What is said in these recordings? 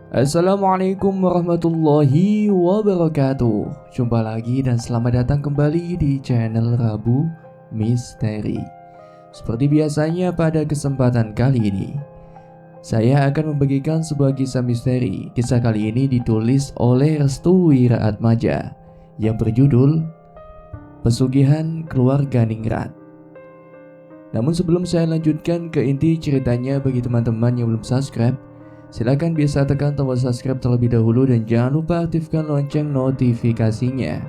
Assalamualaikum warahmatullahi wabarakatuh. Jumpa lagi dan selamat datang kembali di channel Rabu Misteri. Seperti biasanya pada kesempatan kali ini saya akan membagikan sebuah kisah misteri. Kisah kali ini ditulis oleh Restu Wiraatmaja yang berjudul Pesugihan Keluarga Ningrat. Namun sebelum saya lanjutkan ke inti ceritanya, bagi teman-teman yang belum subscribe, silakan bisa tekan tombol subscribe terlebih dahulu dan jangan lupa aktifkan lonceng notifikasinya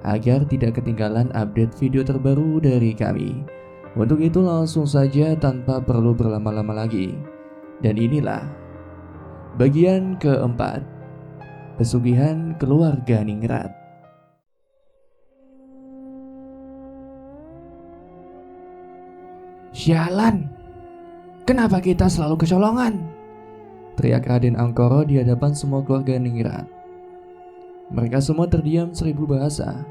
agar tidak ketinggalan update video terbaru dari kami. Untuk itu langsung saja tanpa perlu berlama-lama lagi. Dan inilah bagian keempat, Pesugihan Keluarga Ningrat. Sialan, kenapa kita selalu kecolongan? Teriak Raden Angkoro di hadapan semua keluarga Ningrat. Mereka semua terdiam seribu bahasa.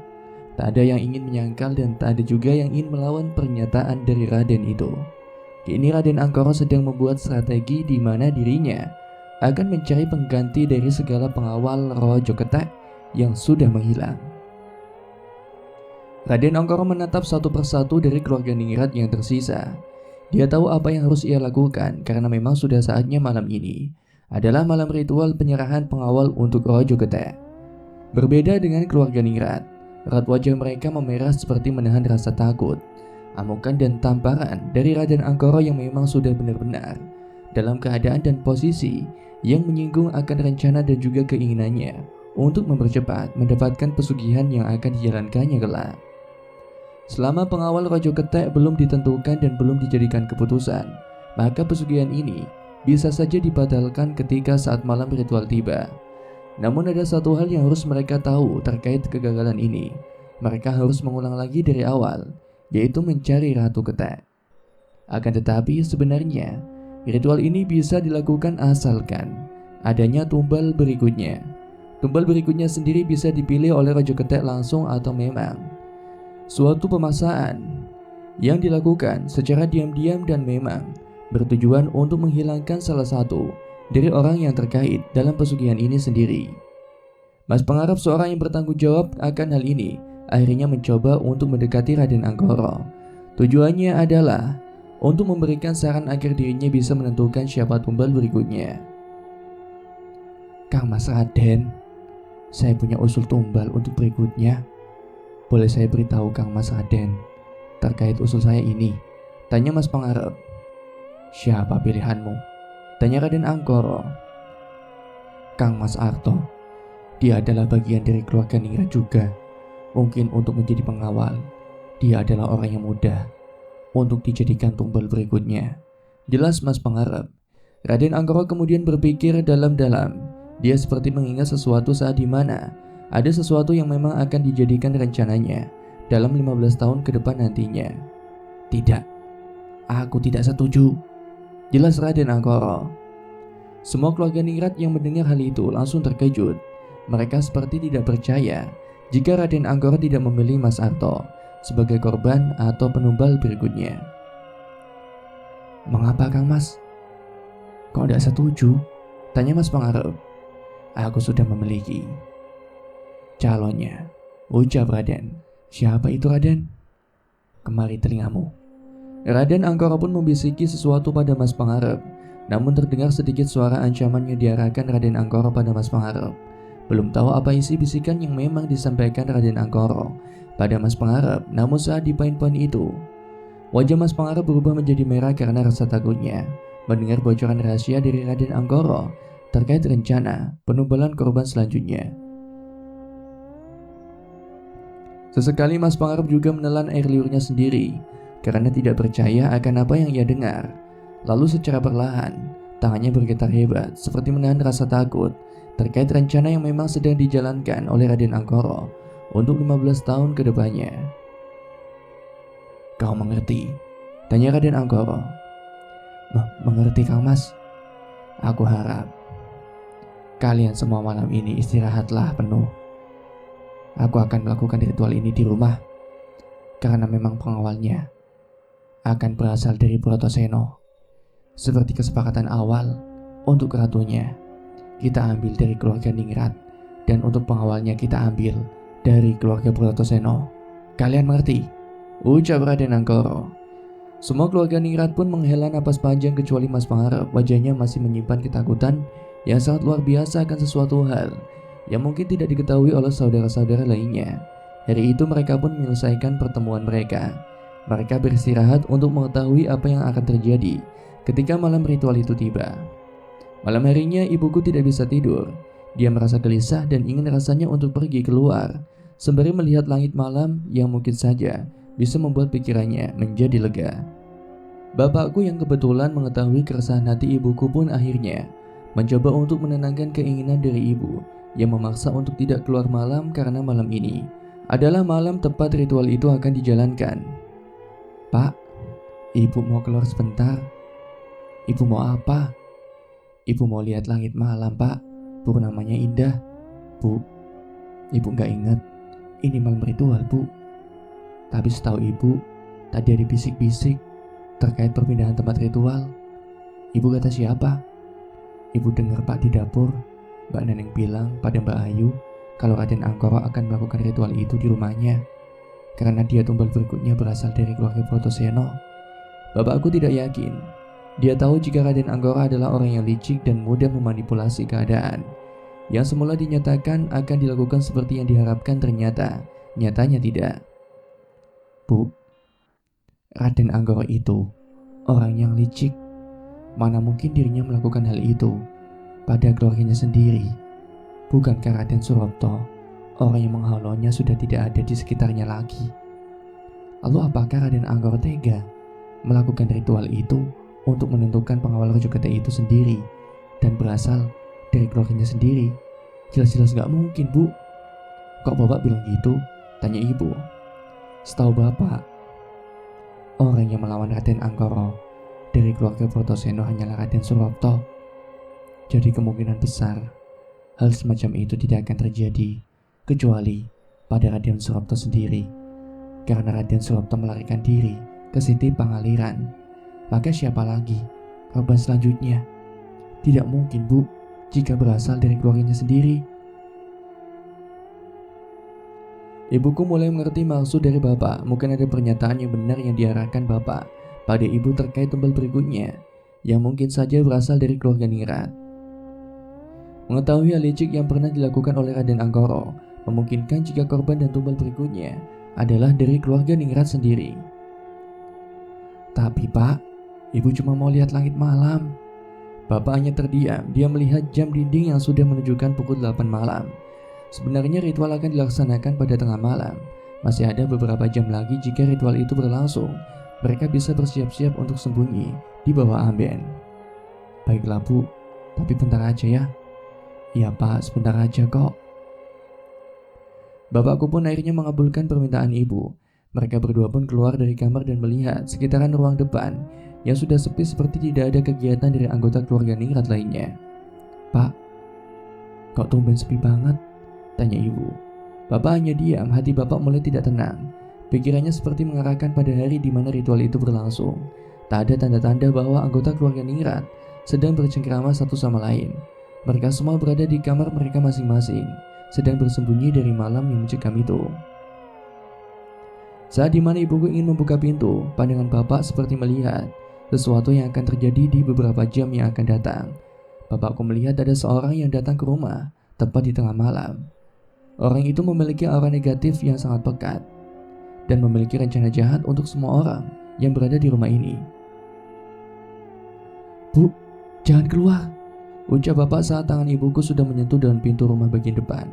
Tak ada yang ingin menyangkal dan tak ada juga yang ingin melawan pernyataan dari Raden itu. Kini Raden Angkoro sedang membuat strategi di mana dirinya akan mencari pengganti dari segala pengawal roh Joketek yang sudah menghilang. Raden Angkoro menatap satu persatu dari keluarga Ningrat yang tersisa. Dia tahu apa yang harus ia lakukan karena memang sudah saatnya malam ini adalah malam ritual penyerahan pengawal untuk roh Joketek. Berbeda dengan keluarga Ningrat, raut wajah mereka memerah seperti menahan rasa takut, amukan dan tamparan dari Raden Angkoro yang memang sudah benar-benar dalam keadaan dan posisi yang menyinggung akan rencana dan juga keinginannya untuk mempercepat mendapatkan pesugihan yang akan dijalankannya kelak. Selama pengawal roh Joketek belum ditentukan dan belum dijadikan keputusan, maka pesugihan ini bisa saja dibatalkan ketika saat malam ritual tiba. Namun ada satu hal yang harus mereka tahu terkait kegagalan ini. Mereka harus mengulang lagi dari awal, yaitu mencari Ratu Ketek. Akan tetapi sebenarnya ritual ini bisa dilakukan asalkan adanya tumbal berikutnya. Tumbal berikutnya sendiri bisa dipilih oleh roh Joketek langsung atau memang suatu pemaksaan yang dilakukan secara diam-diam dan memang bertujuan untuk menghilangkan salah satu dari orang yang terkait dalam pesugihan ini sendiri. Mas Pengharap, seorang yang bertanggung jawab akan hal ini, akhirnya mencoba untuk mendekati Raden Angkoro. Tujuannya adalah untuk memberikan saran agar dirinya bisa menentukan siapa tumbal berikutnya. Kang Mas Raden, saya punya usul tumbal untuk berikutnya. Boleh saya beritahu Kang Mas Raden terkait usul saya ini? Tanya Mas Pengharap. Siapa pilihanmu? Tanya Raden Angkoro. Kang Mas Arto. Dia adalah bagian dari keluarga Ningrat juga. Mungkin untuk menjadi pengawal, dia adalah orang yang mudah untuk dijadikan tumbal berikutnya. Jelas Mas Pengharap. Raden Angkoro kemudian berpikir dalam-dalam. Dia seperti mengingat sesuatu saat dimana ada sesuatu yang memang akan dijadikan rencananya dalam 15 tahun ke depan nantinya. Tidak, aku tidak setuju, jelas Raden Angkoro. Semua keluarga Ningrat yang mendengar hal itu langsung terkejut. Mereka seperti tidak percaya jika Raden Angkoro tidak memilih Mas Arto sebagai korban atau penumbal berikutnya. Mengapa Kang Mas? Kok tidak setuju? Tanya Mas Pengharap. Aku sudah memiliki calonnya, ucap Raden. Siapa itu Raden? Kemari telingamu. Raden Angkoro pun membisiki sesuatu pada Mas Pengharap. Namun terdengar sedikit suara ancaman yang diarahkan Raden Angkoro pada Mas Pengharap. Belum tahu apa isi bisikan yang memang disampaikan Raden Angkoro pada Mas Pengharap. Namun saat di poin-poin itu, wajah Mas Pengharap berubah menjadi merah karena rasa takutnya mendengar bocoran rahasia dari Raden Angkoro terkait rencana penumbalan korban selanjutnya. Sesekali Mas Pengharap juga menelan air liurnya sendiri karena tidak percaya akan apa yang ia dengar. Lalu secara perlahan, tangannya bergetar hebat seperti menahan rasa takut terkait rencana yang memang sedang dijalankan oleh Raden Angkoro untuk 15 tahun ke depannya. Kau mengerti? Tanya Raden Angkoro. Mengerti Kang Mas. Aku harap kalian semua malam ini istirahatlah penuh. Aku akan melakukan ritual ini di rumah karena memang pengawalnya akan berasal dari Brotoseno seperti kesepakatan awal untuk ratunya. kita ambil dari keluarga Ningrat, dan untuk pengawalnya kita ambil dari keluarga Brotoseno. Kalian mengerti? Ucap Raden Anggoro. Semua keluarga Ningrat pun menghela napas panjang kecuali Mas Pengharap. Wajahnya masih menyimpan ketakutan yang sangat luar biasa akan sesuatu hal yang mungkin tidak diketahui oleh saudara-saudara lainnya. Hari itu mereka pun menyelesaikan pertemuan mereka. Mereka beristirahat untuk mengetahui apa yang akan terjadi ketika malam ritual itu tiba. Malam harinya ibuku tidak bisa tidur. Dia merasa gelisah dan ingin rasanya untuk pergi keluar, sembari melihat langit malam yang mungkin saja bisa membuat pikirannya menjadi lega. Bapakku yang kebetulan mengetahui keresahan hati ibuku pun akhirnya mencoba untuk menenangkan keinginan dari ibu yang memaksa untuk tidak keluar malam karena malam ini adalah malam tepat ritual itu akan dijalankan. Pak, ibu mau keluar sebentar. Ibu mau apa? Ibu mau lihat langit malam, Pak. Purnamanya indah. Bu, ibu gak ingat ini malam ritual, Bu. Tapi setahu ibu, tadi ada bisik-bisik terkait perpindahan tempat ritual. Ibu kata siapa? Ibu dengar Pak di dapur, Mbak Neneng bilang pada Mbak Ayu kalau Raden Anggoro akan melakukan ritual itu di rumahnya karena dia tumbal berikutnya berasal dari keluarga Brotoseno. Bapakku tidak yakin. Dia tahu jika Raden Anggoro adalah orang yang licik dan mudah memanipulasi keadaan. Yang semula dinyatakan akan dilakukan seperti yang diharapkan nyatanya tidak. Bu, Raden Anggoro itu orang yang licik. Mana mungkin dirinya melakukan hal itu pada keluarganya sendiri. Bukankah Raden Surapto orang yang menghalonya sudah tidak ada di sekitarnya lagi? Lalu apakah Raden Anggoro tega melakukan ritual itu untuk menentukan pengawal Rajogede itu sendiri dan berasal dari keluarganya sendiri? Jelas-jelas gak mungkin, Bu. Kok Bapak bilang gitu? Tanya ibu. Setahu Bapak, orang yang melawan Raden Anggoro dari keluarga Brotoseno hanyalah Raden Surapto. Jadi kemungkinan besar hal semacam itu tidak akan terjadi kecuali pada Raden Surapto sendiri. Karena Raden Surapto melarikan diri ke Siti Pangaliran, maka siapa lagi korban selanjutnya? Tidak mungkin, Bu, jika berasal dari keluarganya sendiri. Ibuku mulai mengerti maksud dari Bapak. Mungkin ada pernyataan yang benar yang diarahkan Bapak pada ibu terkait tumbal berikutnya yang mungkin saja berasal dari keluarga Ningrat. Mengetahui hal licik yang pernah dilakukan oleh Raden Anggoro memungkinkan jika korban dan tumbal berikutnya adalah dari keluarga Ningrat sendiri. Tapi Pak, ibu cuma mau lihat langit malam. Bapak hanya terdiam. Dia melihat jam dinding yang sudah menunjukkan pukul 8 malam. Sebenarnya ritual akan dilaksanakan pada tengah malam. Masih ada beberapa jam lagi jika ritual itu berlangsung. Mereka bisa bersiap-siap untuk sembunyi di bawah amben. Baiklah Bu, tapi bentar aja ya. Iya Pak, sebentar aja kok. Bapakku pun akhirnya mengabulkan permintaan ibu. Mereka berdua pun keluar dari kamar dan melihat sekitaran ruang depan yang sudah sepi seperti tidak ada kegiatan dari anggota keluarga Ningrat lainnya. Pak, kok tumben sepi banget? Tanya ibu. Bapak hanya diam, hati bapak mulai tidak tenang. Pikirannya seperti mengarahkan pada hari di mana ritual itu berlangsung. Tak ada tanda-tanda bahwa anggota keluarga Ningrat sedang bercengkrama satu sama lain. Mereka semua berada di kamar mereka masing-masing, sedang bersembunyi dari malam yang mencekam itu. Saat dimana ibuku ingin membuka pintu, pandangan bapak seperti melihat sesuatu yang akan terjadi di beberapa jam yang akan datang. Bapakku melihat ada seorang yang datang ke rumah tepat di tengah malam. Orang itu memiliki aura negatif yang sangat pekat dan memiliki rencana jahat untuk semua orang yang berada di rumah ini. Bu, jangan keluar, ucap bapak saat tangan ibuku sudah menyentuh daun pintu rumah bagian depan.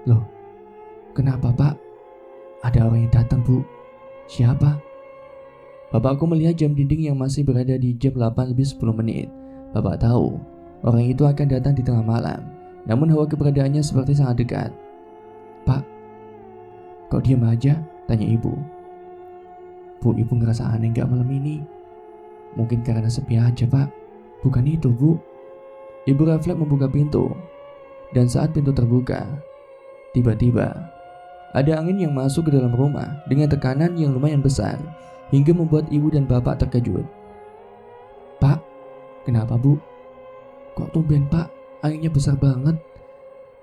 Loh, kenapa Pak? Ada orang yang datang, Bu. Siapa? Bapakku melihat jam dinding yang masih berada di jam 8:10. Bapak tahu orang itu akan datang di tengah malam, namun hawa keberadaannya seperti sangat dekat. Pak, kok diam aja? Tanya ibu. Bu, ibu ngerasa aneh gak malam ini? Mungkin karena sepi aja Pak. Bukan itu Bu. Ibu refleks membuka pintu. Dan saat pintu terbuka, tiba-tiba ada angin yang masuk ke dalam rumah dengan tekanan yang lumayan besar hingga membuat ibu dan bapak terkejut. Pak, kenapa Bu? Kok tumben Pak? anginnya besar banget.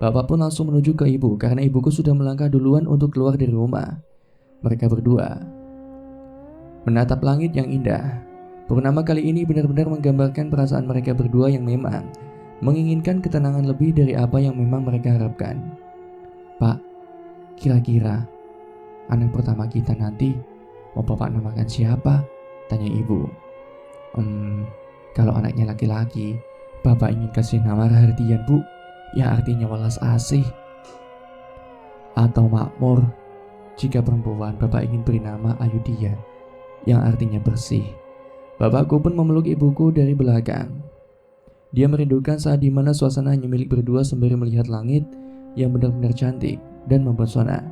Bapak pun langsung menuju ke ibu karena ibuku sudah melangkah duluan untuk keluar dari rumah. Mereka berdua menatap langit yang indah. Purnama kali ini benar-benar menggambarkan perasaan mereka berdua yang memang menginginkan ketenangan lebih dari apa yang memang mereka harapkan. Pak, kira-kira anak pertama kita nanti mau bapak namakan siapa? Tanya ibu. Kalau anaknya laki-laki, bapak ingin kasih nama Rahardian, Bu. Ya artinya welas asih. Atau makmur. Jika perempuan, bapak ingin beri nama Ayudia, yang artinya bersih. Bapakku pun memeluk ibuku dari belakang. Dia merindukan saat dimana suasana hanya milik berdua sembari melihat langit yang benar-benar cantik dan mempesona.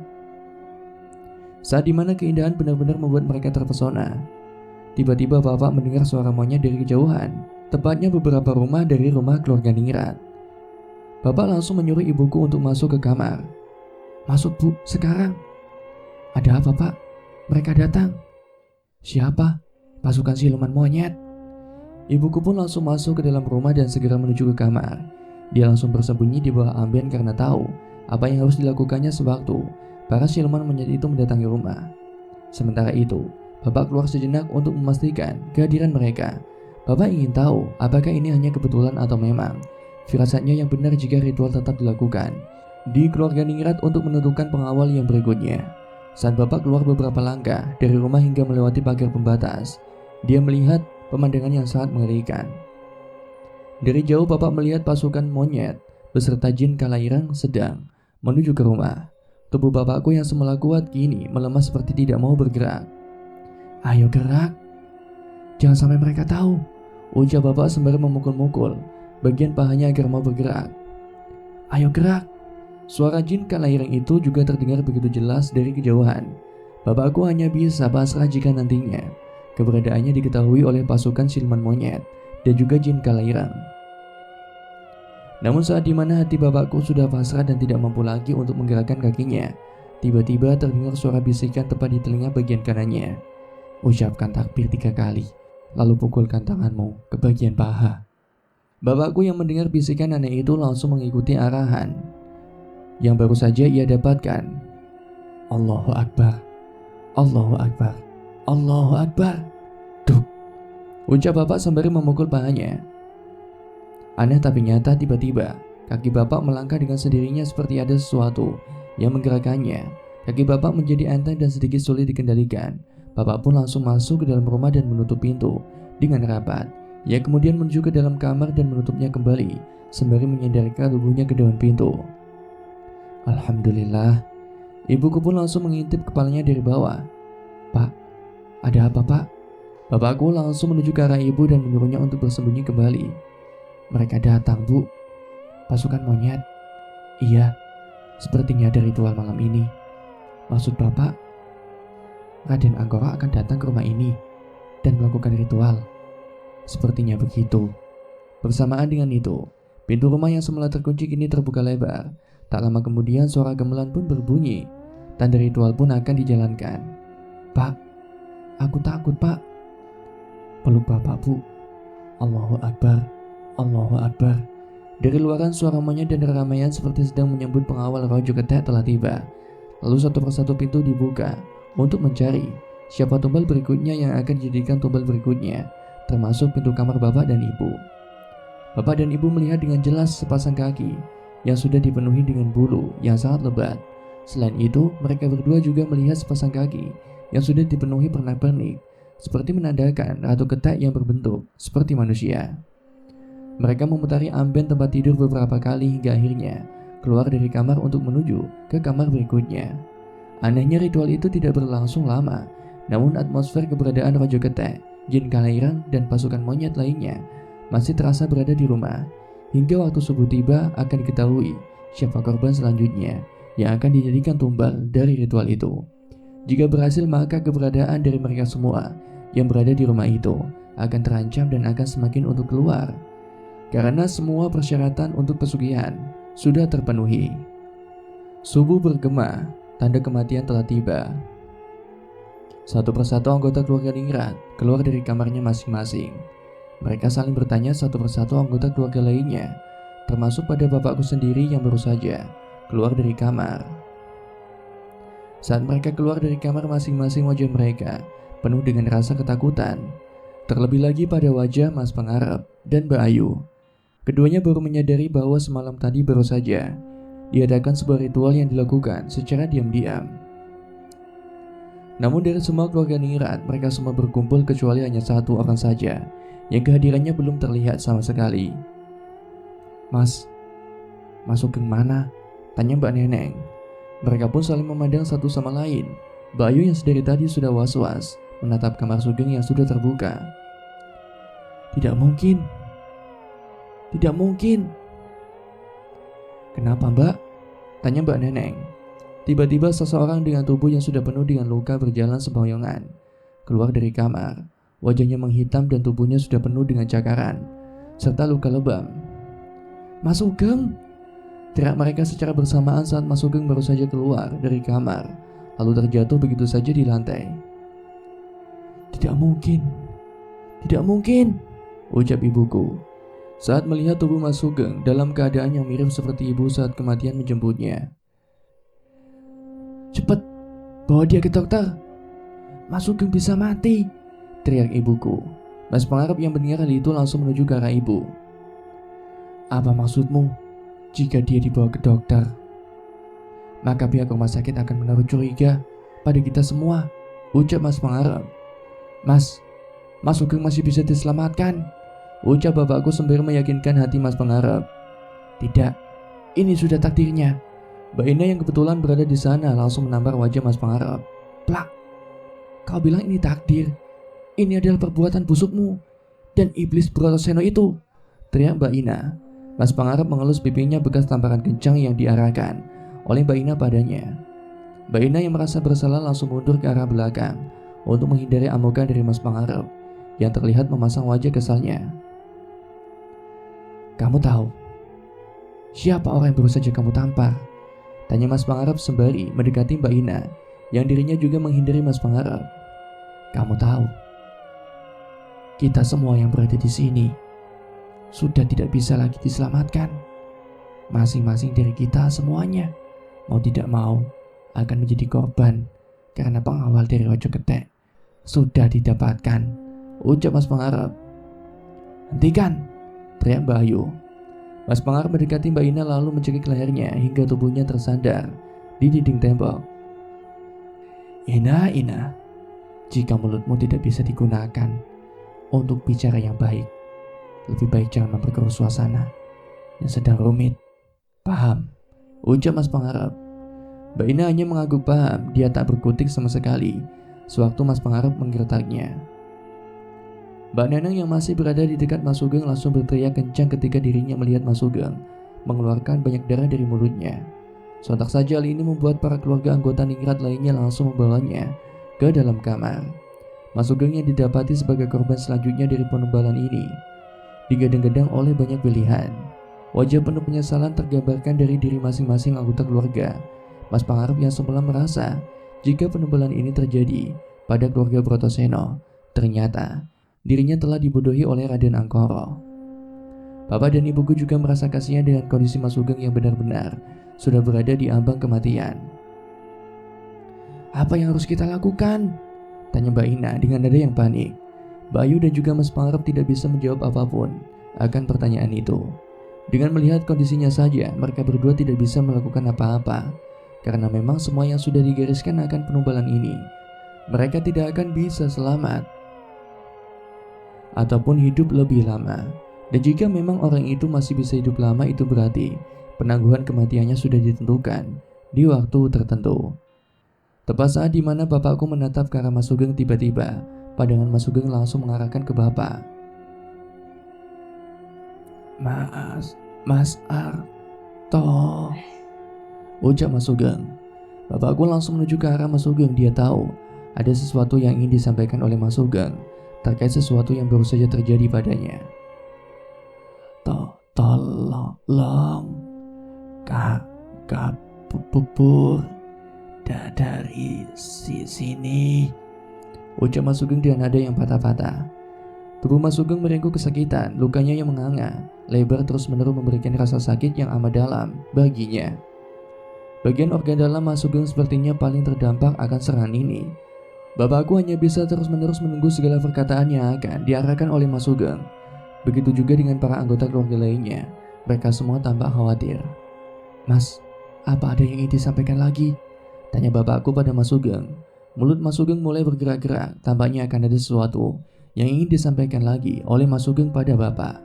Saat dimana keindahan benar-benar membuat mereka terpesona. Tiba-tiba bapak mendengar suara monyet dari kejauhan, tepatnya beberapa rumah dari rumah keluarga Ningrat. Bapak langsung menyuruh ibuku untuk masuk ke kamar. Masuk, Bu, sekarang. Ada apa, Pak? Mereka datang. Siapa? Pasukan siluman monyet. Ibuku pun langsung masuk ke dalam rumah dan segera menuju ke kamar. Dia langsung bersembunyi di bawah amben karena tahu apa yang harus dilakukannya sewaktu para siluman monyet itu mendatangi rumah. Sementara itu, Bapak keluar sejenak untuk memastikan kehadiran mereka. Bapak ingin tahu apakah ini hanya kebetulan atau memang firasatnya yang benar jika ritual tetap dilakukan di keluarga Ningrat untuk menentukan pengawal yang berikutnya. Saat Bapak keluar beberapa langkah dari rumah hingga melewati pagar pembatas, dia melihat pemandangan yang sangat mengerikan. Dari jauh Bapak melihat pasukan monyet beserta jin Kalairang sedang menuju ke rumah. Tubuh bapakku yang semula kuat kini melemah seperti tidak mau bergerak. Ayo gerak, jangan sampai mereka tahu, ujar bapak sembari memukul-mukul bagian pahanya agar mau bergerak. Ayo gerak. Suara jin Kalairang itu juga terdengar begitu jelas dari kejauhan. Bapakku hanya bisa pasrah jika nantinya keberadaannya diketahui oleh pasukan siluman monyet dan juga jin Kalairang. Namun saat dimana hati bapakku sudah pasrah dan tidak mampu lagi untuk menggerakkan kakinya, tiba-tiba terdengar suara bisikan tepat di telinga bagian kanannya. Ucapkan takbir 3 kali, lalu pukulkan tanganmu ke bagian paha. Bapakku yang mendengar bisikan nenek itu langsung mengikuti arahan yang baru saja ia dapatkan. Allahu Akbar, Allahu Akbar, Allahu Akbar. Duk, ucap bapak sembari memukul pahanya. Aneh tapi nyata, tiba-tiba kaki bapak melangkah dengan sendirinya seperti ada sesuatu yang menggerakkannya. Kaki bapak menjadi enteng dan sedikit sulit dikendalikan. Bapak pun langsung masuk ke dalam rumah dan menutup pintu dengan rapat. Ia kemudian menuju ke dalam kamar dan menutupnya kembali sembari menyandarkan tubuhnya ke daun pintu. Alhamdulillah. Ibuku pun langsung mengintip kepalanya dari bawah. Pak, ada apa, Pak? Bapakku langsung menuju ke arah ibu dan menyuruhnya untuk bersembunyi kembali. Mereka datang, Bu. Pasukan monyet. Iya, sepertinya ada ritual malam ini. Maksud Bapak, Raden Anggora akan datang ke rumah ini dan melakukan ritual. Sepertinya begitu. Bersamaan dengan itu, pintu rumah yang semula terkunci kini terbuka lebar. Tak lama kemudian suara gamelan pun berbunyi. Tanda ritual pun akan dijalankan. Pak, aku takut, Pak. Peluk Bapak, Bu. Allahu Akbar, Allahu Akbar. Dari luaran suara monyet dan keramaian seperti sedang menyambut pengawal Raja Getek telah tiba. Lalu satu persatu pintu dibuka untuk mencari siapa tumbal berikutnya yang akan dijadikan tumbal berikutnya, termasuk pintu kamar bapak dan ibu. Bapak dan ibu melihat dengan jelas sepasang kaki yang sudah dipenuhi dengan bulu yang sangat lebat. Selain itu, mereka berdua juga melihat sepasang kaki yang sudah dipenuhi pernak-pernik, seperti menandakan Ratu Getek yang berbentuk seperti manusia. Mereka memutari amben tempat tidur beberapa kali hingga akhirnya keluar dari kamar untuk menuju ke kamar berikutnya. Anehnya ritual itu tidak berlangsung lama, namun atmosfer keberadaan Raja Getek, jin Kalairang, dan pasukan monyet lainnya masih terasa berada di rumah. Hingga waktu subuh tiba akan diketahui siapa korban selanjutnya yang akan dijadikan tumbal dari ritual itu. Jika berhasil, maka keberadaan dari mereka semua yang berada di rumah itu akan terancam dan akan semakin untuk keluar, karena semua persyaratan untuk pesugihan sudah terpenuhi. Subuh bergema, tanda kematian telah tiba. Satu persatu anggota keluarga Ningrat keluar dari kamarnya masing-masing. Mereka saling bertanya satu persatu anggota keluarga lainnya termasuk pada bapakku sendiri yang baru saja keluar dari kamar. Saat mereka keluar dari kamar, masing-masing wajah mereka penuh dengan rasa ketakutan. Terlebih lagi pada wajah Mas Pengarap dan Mbak Ayu. Keduanya baru menyadari bahwa semalam tadi baru saja diadakan sebuah ritual yang dilakukan secara diam-diam. Namun dari semua keluarga Ningrat, mereka semua berkumpul kecuali hanya satu orang saja yang kehadirannya belum terlihat sama sekali. Mas Sugeng mana? Tanya Mbak Neneng. Mereka pun saling memandang satu sama lain. Mbak Ayu yang sedari tadi sudah was-was menatap kamar Sugeng yang sudah terbuka. Tidak mungkin. Kenapa Mbak? Tanya Mbak Neneng. Tiba-tiba seseorang dengan tubuh yang sudah penuh dengan luka berjalan sembahyongan keluar dari kamar. Wajahnya menghitam dan tubuhnya sudah penuh dengan cakaran serta luka lebam. Mas Sugeng! Teriak mereka secara bersamaan saat Mas Sugeng baru saja keluar dari kamar, lalu terjatuh begitu saja di lantai. Tidak mungkin, ucap ibuku saat melihat tubuh Mas Sugeng dalam keadaan yang mirip seperti ibu saat kematian menjemputnya. Cepat, bawa dia ke dokter. Mas Sugeng bisa mati, teriak ibuku. Mas Pengarap yang mendengar hal itu langsung menuju ke arah ibu. Apa maksudmu? Jika dia dibawa ke dokter, maka pihak rumah sakit akan menaruh curiga pada kita semua, ucap Mas Pengarap. Mas Sugeng masih bisa diselamatkan, ucap bapakku sembari meyakinkan hati Mas Pengarap. Tidak, ini sudah takdirnya. Mbak Ina yang kebetulan berada di sana langsung menampar wajah Mas Pengarap. Plak, kau bilang ini takdir? Ini adalah perbuatan busukmu dan iblis Brotoseno itu, teriak Mbak Ina. Mas Pengarap mengelus pipinya bekas tamparan kencang yang diarahkan oleh Mbak Ina padanya. Mbak Ina yang merasa bersalah langsung mundur ke arah belakang untuk menghindari amukan dari Mas Pengarap yang terlihat memasang wajah kesalnya. Kamu tahu siapa orang yang baru saja kamu tampar? Tanya Mas Pengarap sembari mendekati Mbak Ina yang dirinya juga menghindari Mas Pengarap. Kamu tahu, kita semua yang berada di sini sudah tidak bisa lagi diselamatkan. Masing-masing dari kita semuanya, mau tidak mau, akan menjadi korban karena pengawal dari Rojo Gede sudah didapatkan, ucap Mas Pengarap. Hentikan, teriak Mbak Ayu. Mas Pengarap mendekati Mbak Ina lalu mencekik lehernya hingga tubuhnya tersandar di dinding tembok. Ina, jika mulutmu tidak bisa digunakan untuk bicara yang baik, lebih baik jangan memperkeruh suasana yang sedang rumit. Paham? Ucap Mas Pengarap. Mbak Ina hanya mengangguk paham. Dia tak berkutik sama sekali sewaktu Mas Pengarap menggertaknya. Mbak Neneng yang masih berada di dekat Mas Sugeng langsung berteriak kencang ketika dirinya melihat Mas Sugeng mengeluarkan banyak darah dari mulutnya. Sontak saja hal ini membuat para keluarga anggota Ningrat lainnya langsung membawanya ke dalam kamar. Mas Sugeng yang didapati sebagai korban selanjutnya dari penembalan ini digadang-gadang oleh banyak pilihan. Wajah penuh penyesalan tergambarkan dari diri masing-masing anggota keluarga. Mas Pengarap yang semula merasa jika penembalan ini terjadi pada keluarga Brotoseno, ternyata dirinya telah dibodohi oleh Raden Angkoro. Bapak dan ibuku juga merasa kasihan dengan kondisi Mas Sugeng yang benar-benar sudah berada di ambang kematian. Apa yang harus kita lakukan? Tanya Mbak Ina dengan nada yang panik. Mbak Ayu dan juga Mas Pengarap tidak bisa menjawab apapun akan pertanyaan itu. Dengan melihat kondisinya saja, mereka berdua tidak bisa melakukan apa-apa. Karena memang semua yang sudah digariskan akan penembalan ini, mereka tidak akan bisa selamat ataupun hidup lebih lama. Dan jika memang orang itu masih bisa hidup lama, itu berarti penangguhan kematiannya sudah ditentukan di waktu tertentu. Tepat saat dimana bapakku menatap ke arah Mas Sugeng, tiba-tiba pandangan Mas Sugeng langsung mengarahkan ke bapak. Mas Arto, ucap Mas Sugeng. Bapakku langsung menuju ke arah Mas Sugeng. Dia tahu ada sesuatu yang ingin disampaikan oleh Mas Sugeng terkait sesuatu yang baru saja terjadi padanya. Tolong kakak pupur dari sini, ucap Mas Sugeng dengan nada yang patah-patah. Tubuh Mas Sugeng meringkuk kesakitan, lukanya yang menganga, lebar terus-menerus memberikan rasa sakit yang amat dalam baginya. Bagian organ dalam Mas Sugeng sepertinya paling terdampak akan serangan ini. Bapakku hanya bisa terus-menerus menunggu segala perkataan yang akan diarahkan oleh Mas Sugeng. Begitu juga dengan para anggota keluarga lainnya. Mereka semua tampak khawatir. "Mas, apa ada yang ingin disampaikan lagi?" tanya bapakku pada Mas Sugeng. Mulut Mas Sugeng mulai bergerak-gerak, tampaknya akan ada sesuatu yang ingin disampaikan lagi oleh Mas Sugeng pada bapak.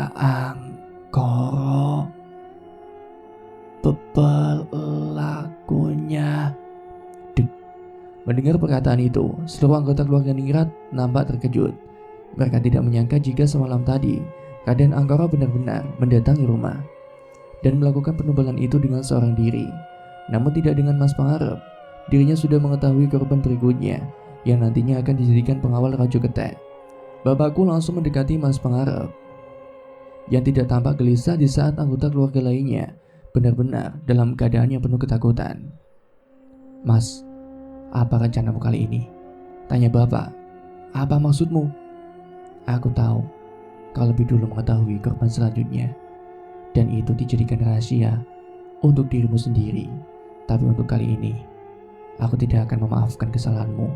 "Angkoro, pelakunya." Mendengar perkataan itu, seluruh anggota keluarga Ningrat nampak terkejut. Mereka tidak menyangka jika semalam tadi Raden Angkoro benar-benar mendatangi rumah dan melakukan penubalan itu dengan seorang diri. Namun tidak dengan Mas Pangarep. Dirinya sudah mengetahui korban berikutnya yang nantinya akan dijadikan pengawal Raja Getek. Bapakku langsung mendekati Mas Pangarep yang tidak tampak gelisah di saat anggota keluarga lainnya benar-benar dalam keadaan yang penuh ketakutan. "Mas, apa rencanamu kali ini?" tanya bapak. "Apa maksudmu?" "Aku tahu kau lebih dulu mengetahui korban selanjutnya, dan itu dijadikan rahasia untuk dirimu sendiri. Tapi untuk kali ini, aku tidak akan memaafkan kesalahanmu.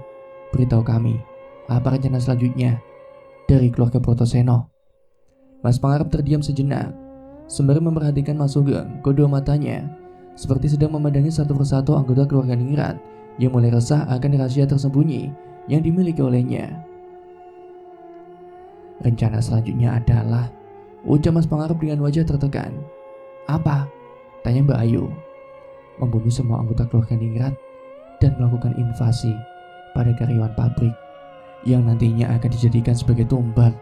Beritahu kami, apa rencana selanjutnya dari keluarga Brotoseno?" Mas Pangarep terdiam sejenak, sembari memperhatikan Mas Sugeng. Kedua matanya seperti sedang memandangi satu persatu anggota keluarga Ningrat yang mulai resah akan rahasia tersembunyi yang dimiliki olehnya. "Rencana selanjutnya adalah," ucap Mas Pangarep dengan wajah tertekan. "Apa?" tanya Mbak Ayu. "Membunuh semua anggota keluarga Ningrat dan melakukan invasi pada karyawan pabrik yang nantinya akan dijadikan sebagai tumbal."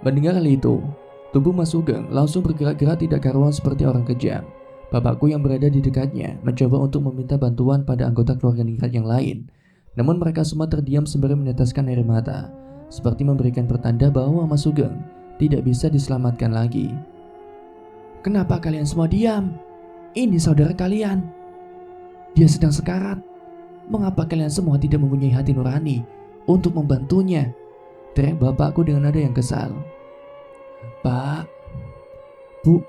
Mendengar hal itu, tubuh Mas Sugeng langsung bergerak-gerak tidak karuan seperti orang kejam. Bapakku yang berada di dekatnya mencoba untuk meminta bantuan pada anggota keluarga Ningrat yang lain. Namun mereka semua terdiam sembari meneteskan air mata, seperti memberikan pertanda bahwa Mas Sugeng tidak bisa diselamatkan lagi. "Kenapa kalian semua diam? Ini saudara kalian. Dia sedang sekarat. Mengapa kalian semua tidak mempunyai hati nurani untuk membantunya?" teriak bapakku dengan nada yang kesal. "Pak, Bu,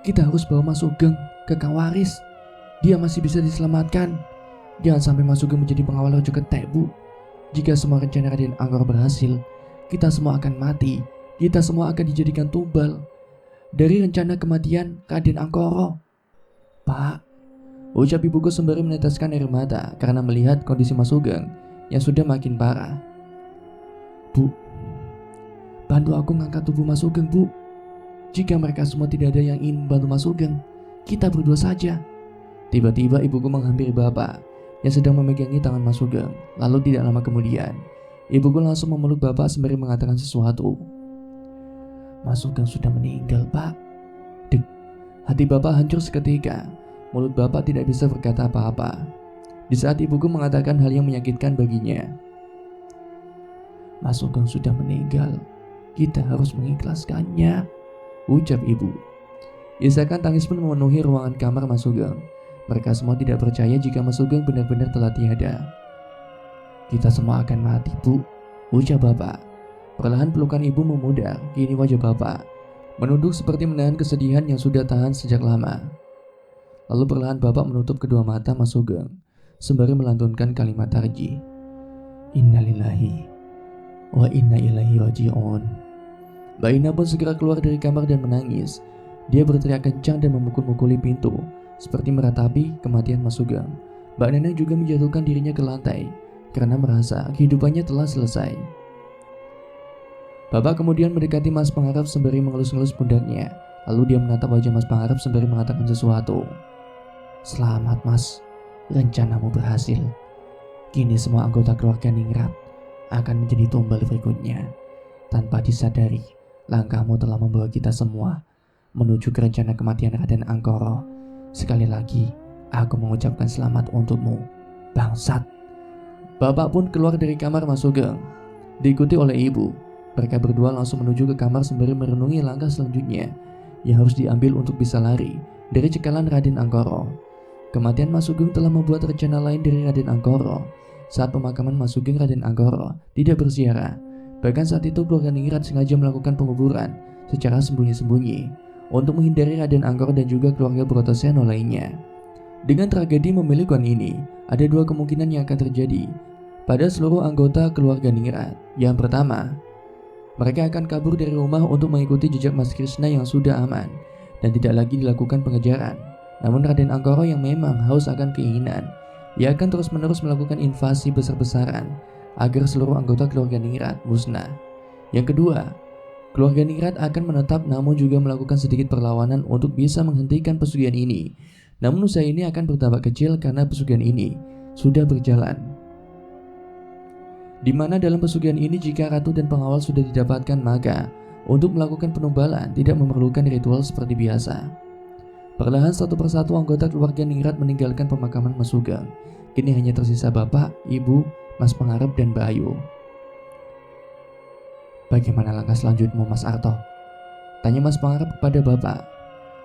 kita harus bawa Mas Sugeng ke Kang Waris. Dia masih bisa diselamatkan. Jangan sampai Mas Sugeng menjadi pengawal Raja Getek, Bu. Jika semua rencana Raden Angkoro berhasil, kita semua akan mati. Kita semua akan dijadikan tumbal dari rencana kematian Raden Angkoro." "Pak," ucap ibuku sembari meneteskan air mata karena melihat kondisi Mas Sugeng yang sudah makin parah. "Bu, bantu aku mengangkat tubuh Mas Sugeng, Bu. Jika mereka semua tidak ada yang ingin membantu Mas Sugeng, kita berdua saja." Tiba-tiba ibuku menghampiri bapak yang sedang memegangi tangan Mas Sugeng. Lalu tidak lama kemudian, ibuku langsung memeluk bapak sembari mengatakan sesuatu. "Mas Sugeng sudah meninggal, Pak." Dek, hati bapak hancur seketika. Mulut bapak tidak bisa berkata apa-apa di saat ibuku mengatakan hal yang menyakitkan baginya. "Mas Sugeng sudah meninggal. Kita harus mengikhlaskannya," ucap ibu. Isakan tangis pun memenuhi ruangan kamar Mas Sugeng. Mereka semua tidak percaya jika Mas Sugeng benar-benar telah tiada. "Kita semua akan mati, Bu," ucap bapak. Perlahan pelukan ibu memudar. Kini wajah bapak menunduk seperti menahan kesedihan yang sudah tahan sejak lama. Lalu perlahan bapak menutup kedua mata Mas Sugeng sembari melantunkan kalimat tarji. "Innalillahi wa inna ilaihi raji'un." Mbak Ina pun segera keluar dari kamar dan menangis. Dia berteriak kencang dan memukul-mukuli pintu seperti meratapi kematian Mas Sugeng. Mbak Neneng juga menjatuhkan dirinya ke lantai karena merasa kehidupannya telah selesai. Bapak kemudian mendekati Mas Pangarep sembari mengelus-ngelus pundaknya. Lalu dia menatap wajah Mas Pangarep sembari mengatakan sesuatu. "Selamat, Mas. Rencanamu berhasil. Kini semua anggota keluarga Ningrat akan menjadi tumbal berikutnya. Tanpa disadari, langkahmu telah membawa kita semua menuju ke rencana kematian Raden Angkoro. Sekali lagi, aku mengucapkan selamat untukmu, bangsat." Bapak pun keluar dari kamar Mas Sugeng, diikuti oleh ibu. Mereka berdua langsung menuju ke kamar sembari merenungi langkah selanjutnya yang harus diambil untuk bisa lari dari cekalan Raden Angkoro. Kematian Mas Sugeng telah membuat rencana lain dari Raden Angkoro. Saat pemakaman Mas Sugeng, Raden Angkoro tidak berziarah. Bahkan saat itu keluarga Ningrat sengaja melakukan penguburan secara sembunyi-sembunyi untuk menghindari Raden Angkara dan juga keluarga Bratasena lainnya. Dengan tragedi memilikuan ini, ada dua kemungkinan yang akan terjadi pada seluruh anggota keluarga Ningrat. Yang pertama, mereka akan kabur dari rumah untuk mengikuti jejak Mas Krishna yang sudah aman dan tidak lagi dilakukan pengejaran. Namun Raden Angkara yang memang haus akan keinginan, ia akan terus-menerus melakukan invasi besar-besaran agar seluruh anggota keluarga Ningrat musnah. Yang kedua, keluarga Ningrat akan menetap namun juga melakukan sedikit perlawanan untuk bisa menghentikan pesugihan ini. Namun usaha ini akan berdampak kecil karena pesugihan ini sudah berjalan. Di mana dalam pesugihan ini jika ratu dan pengawal sudah didapatkan, maka untuk melakukan penumbalan tidak memerlukan ritual seperti biasa. Perlahan satu persatu anggota keluarga Ningrat meninggalkan pemakaman Mas Sugeng. Kini hanya tersisa bapak, ibu, Mas Pangarep, dan Mbak Ayu. "Bagaimana langkah selanjutmu, Mas Arto?" tanya Mas Pangarep kepada bapak.